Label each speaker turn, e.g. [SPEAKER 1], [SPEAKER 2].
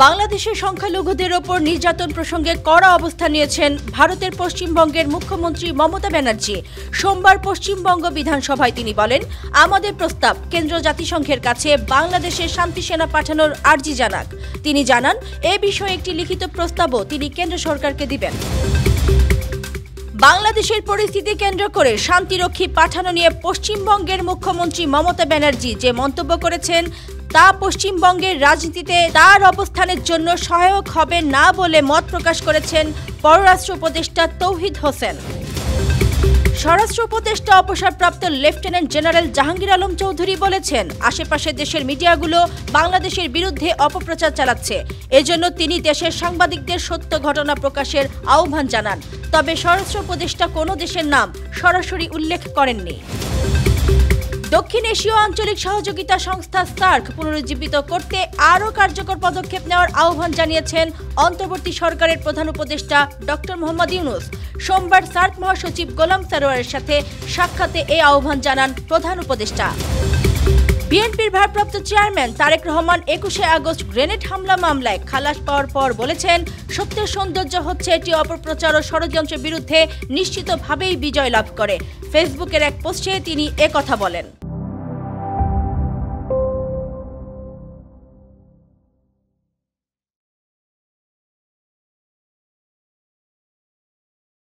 [SPEAKER 1] বাংলাদেশের সংখ্যালঘুদের ওপর নির্যাতন প্রসঙ্গে কড়া অবস্থান নিয়েছেন ভারতের পশ্চিমবঙ্গের মুখ্যমন্ত্রী মমতা ব্যানার্জি। সোমবার পশ্চিমবঙ্গ বিধানসভায় তিনি বলেন, আমাদের প্রস্তাব কেন্দ্র জাতিসংঘের কাছে বাংলাদেশের শান্তি সেনা পাঠানোর আর্জি জানাক। তিনি জানান, এ বিষয়ে একটি লিখিত প্রস্তাবও তিনি কেন্দ্র সরকারকে দিবেন। বাংলাদেশের পরিস্থিতি কেন্দ্র করে শান্তিরক্ষী পাঠানো নিয়ে পশ্চিমবঙ্গের মুখ্যমন্ত্রী মমতা ব্যানার্জি যে মন্তব্য করেছেন তা পশ্চিমবঙ্গের রাজনীতিতে তার অবস্থানের জন্য সহায়ক হবে না বলে মত প্রকাশ করেছেন পররাষ্ট্র উপদেষ্টা তৌহিদ হোসেন। স্বরাষ্ট্র উপদেষ্টা অবসরপ্রাপ্ত লেফটেন্যান্ট জেনারেল জাহাঙ্গীর আলম চৌধুরী বলেছেন, আশেপাশের দেশের মিডিয়াগুলো বাংলাদেশের বিরুদ্ধে অপপ্রচার চালাচ্ছে। এজন্য তিনি দেশের সাংবাদিকদের সত্য ঘটনা প্রকাশের আহ্বান জানান। তবে স্বরাষ্ট্র উপদেষ্টা কোনো দেশের নাম সরাসরি উল্লেখ করেননি। দক্ষিণ এশীয় আঞ্চলিক সহযোগিতা সংস্থা সার্ক পুনরুজ্জীবিত করতে আরও কার্যকর পদক্ষেপ নেওয়ার আহ্বান জানিয়েছেন অন্তর্বর্তী সরকারের প্রধান উপদেষ্টা ডক্টর মোহাম্মদ ইউনূস। সোমবার সার্ক মহাসচিব গোলাম সারোয়ারের সাথে সাক্ষাতে এই আহ্বান জানান প্রধান উপদেষ্টা। বিএনপির ভারপ্রাপ্ত চেয়ারম্যান তারেক রহমান ২১শে আগস্ট গ্রেনেড হামলা মামলায় খালাস পাওয়ার পর বলেছেন, সত্যের সৌন্দর্য হচ্ছে এটি অপপ্রচার ও ষড়যন্ত্রের বিরুদ্ধে নিশ্চিতভাবেই বিজয় লাভ করে। ফেসবুকের এক পোস্টে তিনি একথা বলেন।